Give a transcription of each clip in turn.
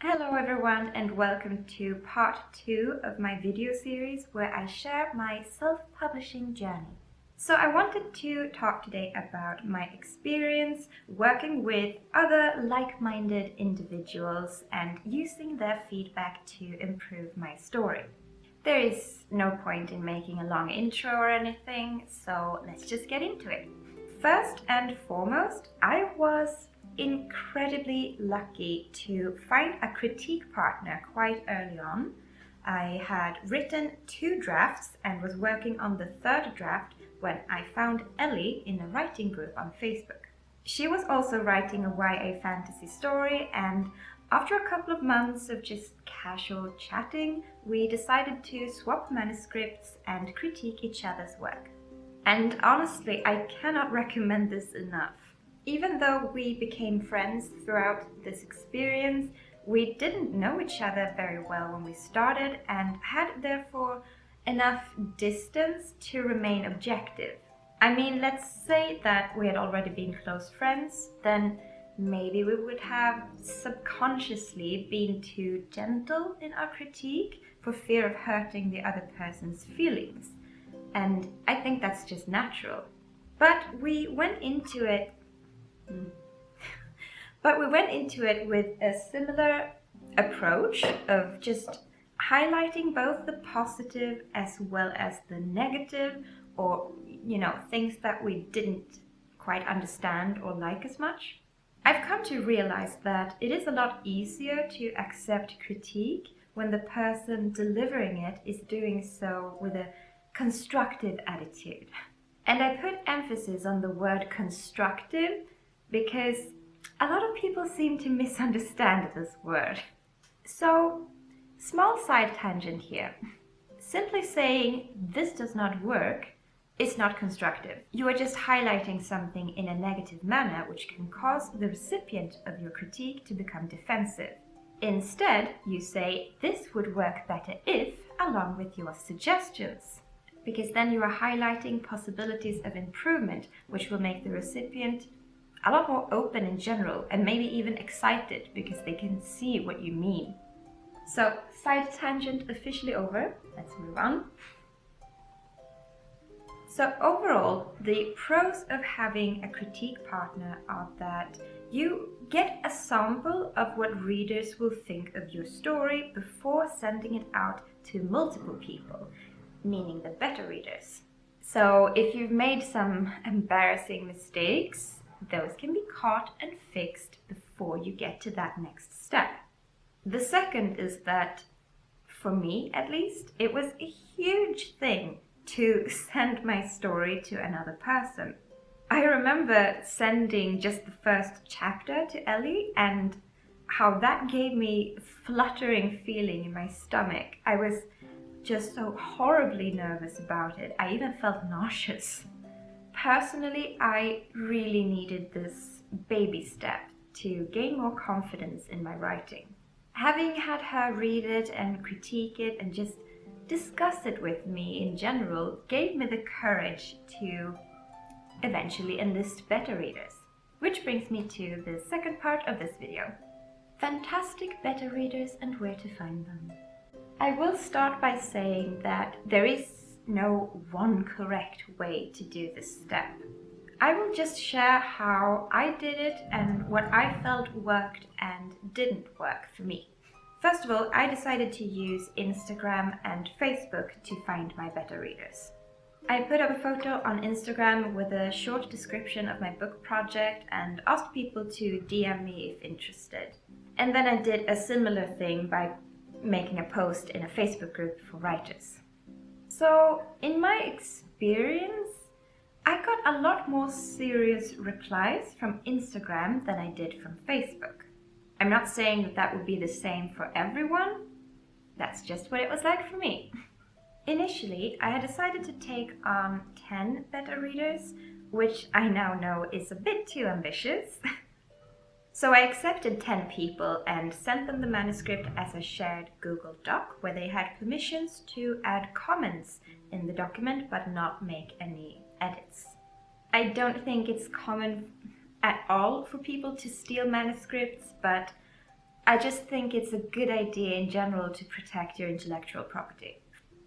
Hello everyone and welcome to part 2 of my video series where I share my self-publishing journey. So I wanted to talk today about my experience working with other like-minded individuals and using their feedback to improve my story. There is no point in making a long intro or anything, so let's just get into it. First and foremost, I was incredibly lucky to find a critique partner quite early on. I had written 2 drafts and was working on the 3rd draft when I found Ellie in a writing group on Facebook. She was also writing a YA fantasy story, and after a couple of months of just casual chatting, we decided to swap manuscripts and critique each other's work. And honestly, I cannot recommend this enough. Even though we became friends throughout this experience, we didn't know each other very well when we started and had therefore enough distance to remain objective. I mean, let's say that we had already been close friends, then maybe we would have subconsciously been too gentle in our critique for fear of hurting the other person's feelings. And I think that's just natural. But we went into it with a similar approach of just highlighting both the positive as well as the negative, or, things that we didn't quite understand or like as much. I've come to realize that it is a lot easier to accept critique when the person delivering it is doing so with a constructive attitude. And I put emphasis on the word constructive because a lot of people seem to misunderstand this word. So, small side tangent here. Simply saying this does not work is not constructive. You are just highlighting something in a negative manner which can cause the recipient of your critique to become defensive. Instead, you say this would work better if, along with your suggestions. Because then you are highlighting possibilities of improvement which will make the recipient a lot more open in general and maybe even excited because they can see what you mean. So, side tangent officially over. Let's move on. So overall, the pros of having a critique partner are that you get a sample of what readers will think of your story before sending it out to multiple people, meaning the beta readers. So if you've made some embarrassing mistakes, those can be caught and fixed before you get to that next step. The second is that, for me at least, it was a huge thing to send my story to another person. I remember sending just the first chapter to Ellie and how that gave me a fluttering feeling in my stomach. I was just so horribly nervous about it. I even felt nauseous. Personally, I really needed this baby step to gain more confidence in my writing. Having had her read it and critique it and just discuss it with me in general gave me the courage to eventually enlist beta readers. Which brings me to the second part of this video. Fantastic beta readers and where to find them. I will start by saying that there is no one correct way to do this step. I will just share how I did it and what I felt worked and didn't work for me. First of all, I decided to use Instagram and Facebook to find my beta readers. I put up a photo on Instagram with a short description of my book project and asked people to DM me if interested. And then I did a similar thing by making a post in a Facebook group for writers. So, in my experience, I got a lot more serious replies from Instagram than I did from Facebook. I'm not saying that that would be the same for everyone. That's just what it was like for me. Initially, I had decided to take on 10 beta readers, which I now know is a bit too ambitious. So I accepted 10 people and sent them the manuscript as a shared Google Doc where they had permissions to add comments in the document but not make any edits. I don't think it's common at all for people to steal manuscripts, but I just think it's a good idea in general to protect your intellectual property.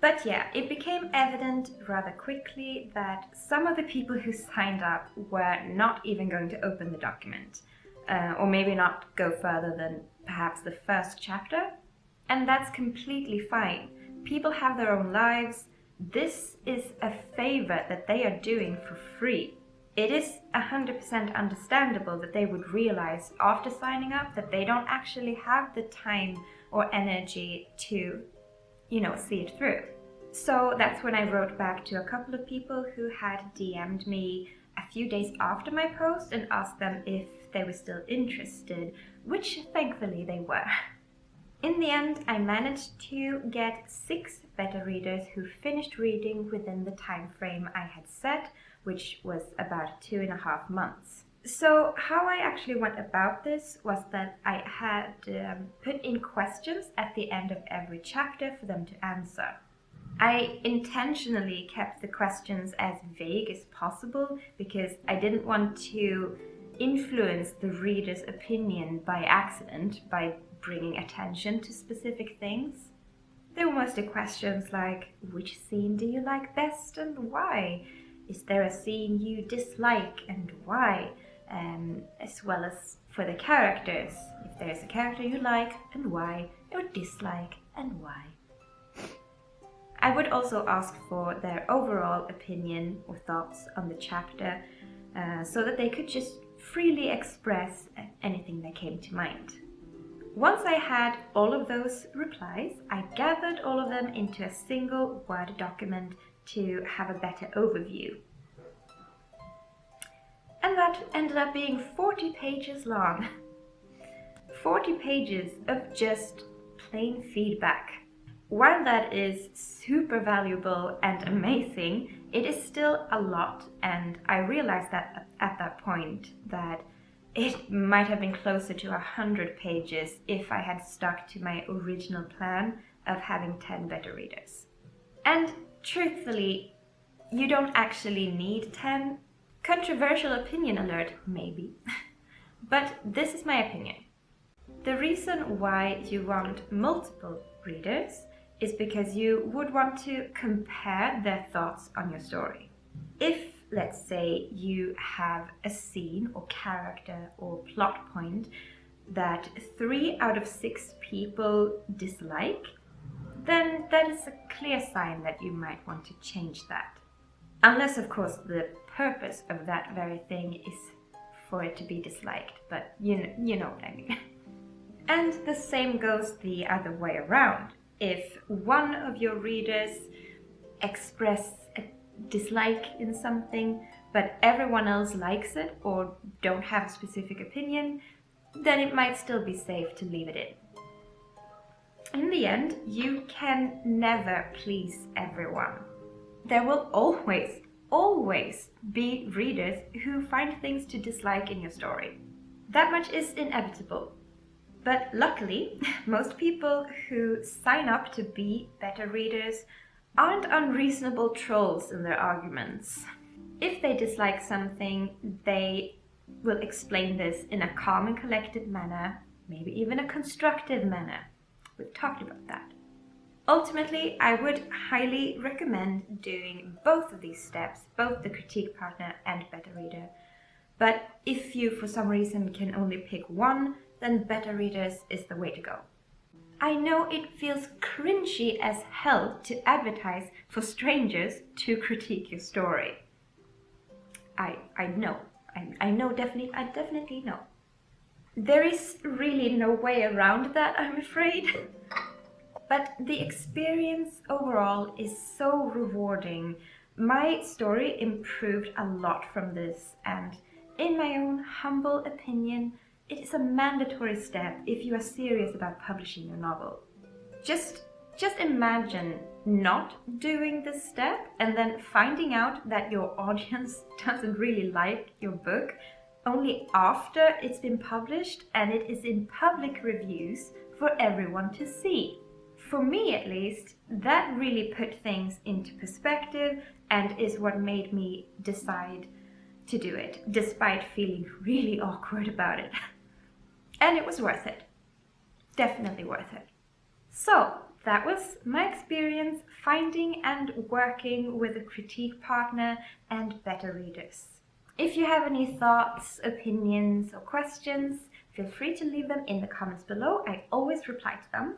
But yeah, it became evident rather quickly that some of the people who signed up were not even going to open the document, or maybe not go further than perhaps the first chapter. And that's completely fine. People have their own lives. This is a favor that they are doing for free. It is 100% understandable that they would realize after signing up that they don't actually have the time or energy to, see it through. So that's when I wrote back to a couple of people who had DM'd me a few days after my post and asked them if they were still interested, which thankfully they were. In the end, I managed to get 6 beta readers who finished reading within the time frame I had set, which was about 2.5 months. So how I actually went about this was that I had put in questions at the end of every chapter for them to answer. I intentionally kept the questions as vague as possible because I didn't want to influence the reader's opinion by accident by bringing attention to specific things. They were mostly questions like, which scene do you like best and why? Is there a scene you dislike and why? As well as for the characters, if there's a character you like and why, or dislike and why. I would also ask for their overall opinion or thoughts on the chapter so that they could just freely express anything that came to mind. Once I had all of those replies, I gathered all of them into a single Word document to have a better overview. And that ended up being 40 pages long. 40 pages of just plain feedback. While that is super valuable and amazing, it is still a lot, and I realized that at that point that it might have been closer to 100 pages if I had stuck to my original plan of having 10 beta readers. And truthfully, you don't actually need 10. Controversial opinion alert, maybe. But this is my opinion. The reason why you want multiple readers is because you would want to compare their thoughts on your story. If, let's say, you have a scene or character or plot point that 3 out of 6 people dislike, then that is a clear sign that you might want to change that. Unless, of course, the purpose of that very thing is for it to be disliked, but you know what I mean. And the same goes the other way around. If one of your readers express a dislike in something, but everyone else likes it or don't have a specific opinion, then it might still be safe to leave it in. In the end, you can never please everyone. There will always be readers who find things to dislike in your story. That much is inevitable. But luckily, most people who sign up to be beta readers aren't unreasonable trolls in their arguments. If they dislike something, they will explain this in a calm and collected manner, maybe even a constructive manner. We've talked about that. Ultimately, I would highly recommend doing both of these steps, both the critique partner and beta reader. But if you, for some reason, can only pick one, then beta readers is the way to go. I know it feels cringy as hell to advertise for strangers to critique your story. I know. I definitely know. There is really no way around that, I'm afraid. But the experience overall is so rewarding. My story improved a lot from this, and in my own humble opinion, it is a mandatory step if you are serious about publishing your novel. Just imagine not doing this step and then finding out that your audience doesn't really like your book only after it's been published and it is in public reviews for everyone to see. For me at least, that really put things into perspective and is what made me decide to do it, despite feeling really awkward about it. And it was worth it. definitely worth it. So that was my experience finding and working with a critique partner and beta readers. If you have any thoughts, opinions, or questions, feel free to leave them in the comments below. I always reply to them.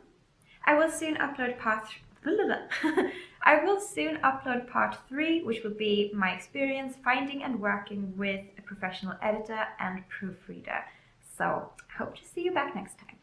I will soon upload part 3, which will be my experience finding and working with a professional editor and proofreader. So, hope to see you back next time.